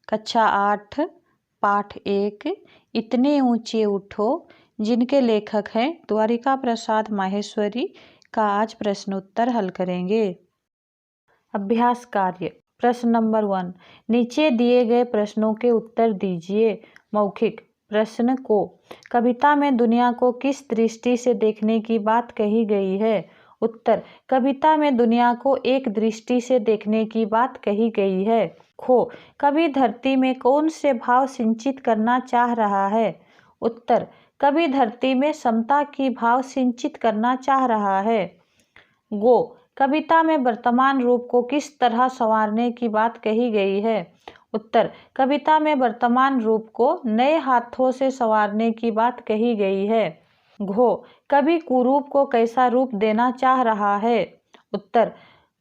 कक्षा 8 पाठ 1 इतने ऊंचे उठो, जिनके लेखक हैं द्वारिका प्रसाद माहेश्वरी का आज प्रश्न उत्तर हल करेंगे। अभ्यास कार्य प्रश्न नंबर 1, नीचे दिए गए प्रश्नों के उत्तर दीजिए। मौखिक प्रश्न को कविता में दुनिया को किस दृष्टि से देखने की बात कही गई है? उत्तर, कविता में दुनिया को एक दृष्टि से देखने की बात कही गई है। खो, कवि धरती में कौन से भाव सिंचित करना चाह रहा है? उत्तर, कवि धरती में समता की भाव सिंचित करना चाह रहा है। गो, कविता में वर्तमान रूप को किस तरह संवारने की बात कही गई है? उत्तर, कविता में वर्तमान रूप को नए हाथों से संवारने की बात कही गई है। घो, कवि कुरूप को कैसा रूप देना चाह रहा है? उत्तर,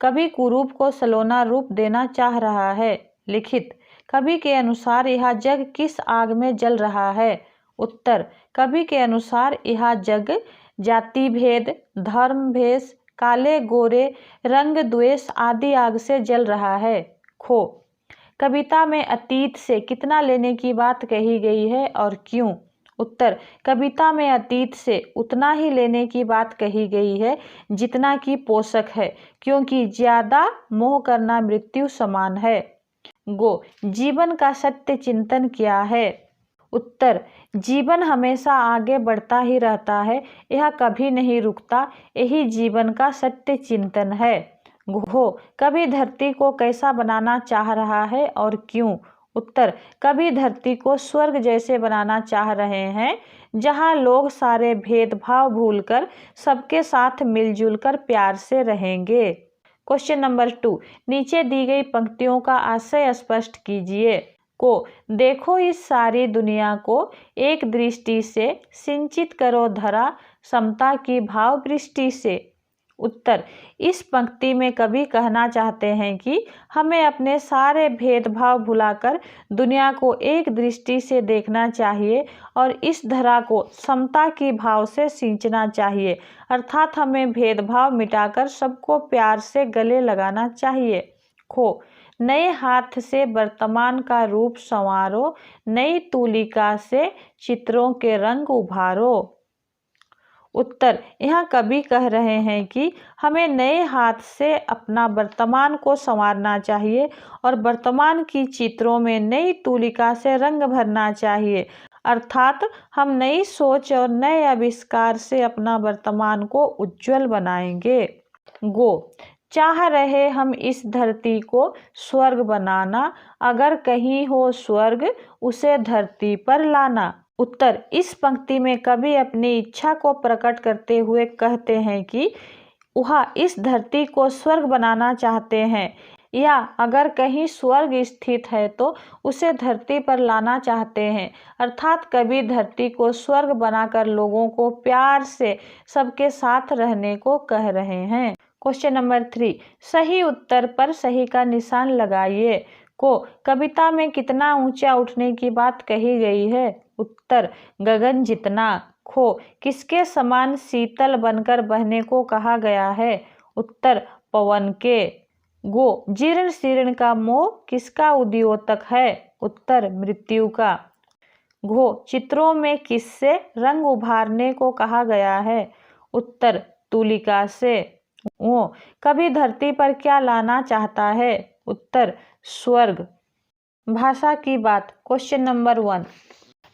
कवि कुरूप को सलोना रूप देना चाह रहा है। लिखित, कवि के अनुसार यह जग किस आग में जल रहा है? उत्तर, कवि के अनुसार यह जग जाति भेद, धर्म भेष, काले गोरे, रंग द्वेष आदि आग से जल रहा है। खो, कविता में अतीत से कितना लेने की बात कही गई है और क्यों? उत्तर, कविता में अतीत से उतना ही लेने की बात कही गई है जितना कि पोषक है, क्योंकि ज्यादा मोह करना मृत्यु समान है। गो, जीवन का सत्य चिंतन क्या है? उत्तर, जीवन हमेशा आगे बढ़ता ही रहता है, यह कभी नहीं रुकता, यही जीवन का सत्य चिंतन है। घो, कवि धरती को कैसा बनाना चाह रहा है और क्यों? उत्तर, कवि धरती को स्वर्ग जैसे बनाना चाह रहे हैं, जहां लोग सारे भेदभाव भूलकर सबके साथ मिलजुल कर प्यार से रहेंगे। क्वेश्चन नंबर 2, नीचे दी गई पंक्तियों का आशय स्पष्ट कीजिए। को, देखो इस सारी दुनिया को एक दृष्टि से सिंचित करो धरा समता की भाव वृष्टि से। उत्तर, इस पंक्ति में कवि कहना चाहते हैं कि हमें अपने सारे भेदभाव भुलाकर दुनिया को एक दृष्टि से देखना चाहिए और इस धरा को समता की भाव से सींचना चाहिए, अर्थात हमें भेदभाव मिटाकर सबको प्यार से गले लगाना चाहिए। खो, नए हाथ से वर्तमान का रूप संवारो, नई तूलिका से चित्रों के रंग उभारो। उत्तर, यहाँ कवि कह रहे हैं कि हमें नए हाथ से अपना वर्तमान को संवारना चाहिए और वर्तमान की चित्रों में नई तूलिका से रंग भरना चाहिए, अर्थात हम नई सोच और नए आविष्कार से अपना वर्तमान को उज्जवल बनाएंगे। गो, चाह रहे हम इस धरती को स्वर्ग बनाना, अगर कहीं हो स्वर्ग उसे धरती पर लाना। उत्तर, इस पंक्ति में कवि अपनी इच्छा को प्रकट करते हुए कहते हैं कि वह इस धरती को स्वर्ग बनाना चाहते हैं, या अगर कहीं स्वर्ग स्थित है तो उसे धरती पर लाना चाहते हैं, अर्थात कवि धरती को स्वर्ग बनाकर लोगों को प्यार से सबके साथ रहने को कह रहे हैं। क्वेश्चन नंबर 3, सही उत्तर पर सही का निशान लगाइए। को, कविता में कितना ऊंचा उठने की बात कही गई है? उत्तर, गगन जितना। खो, किसके समान शीतल बनकर बहने को कहा गया है? उत्तर, पवन के। गो, जीर्ण शीर्ण का मोह किसका उद्योतक है? उत्तर, मृत्यु का। घो, चित्रों में किससे रंग उभारने को कहा गया है? उत्तर, तूलिका से। ओ, कवि धरती पर क्या लाना चाहता है? उत्तर, स्वर्ग। भाषा की बात क्वेश्चन नंबर 1,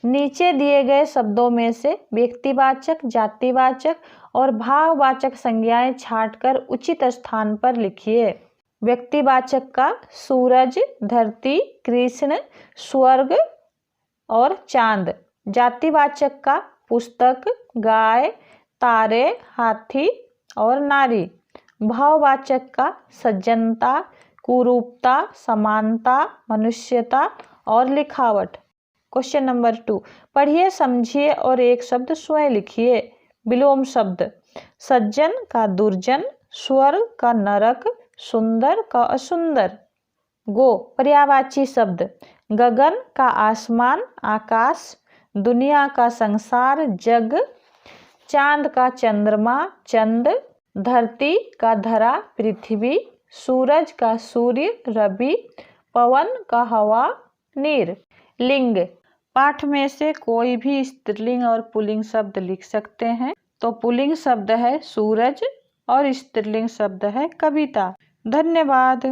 नीचे दिए गए शब्दों में से व्यक्तिवाचक, जातिवाचक और भाववाचक संज्ञाएं छांटकर उचित स्थान पर लिखिए। व्यक्तिवाचक का सूरज, धरती, कृष्ण, स्वर्ग और चांद। जातिवाचक का पुस्तक, गाय, तारे, हाथी और नारी। भाववाचक का सज्जनता, कुरूपता, समानता, मनुष्यता और लिखावट। क्वेश्चन नंबर 2, पढ़िए, समझिए और एक शब्द स्वयं लिखिए। विलोम शब्द, सज्जन का दुर्जन, स्वर्ग का नरक, सुंदर का असुंदर। गो, पर्यायवाची शब्द, गगन का आसमान, आकाश, दुनिया का संसार, जग, चांद का चंद्रमा, चंद, धरती का धरा, पृथ्वी, सूरज का सूर्य, रवि, पवन का हवा, नीर। लिंग, पाठ में से कोई भी स्त्रीलिंग और पुल्लिंग शब्द लिख सकते हैं। तो पुल्लिंग शब्द है सूरज और स्त्रीलिंग शब्द है कविता। धन्यवाद।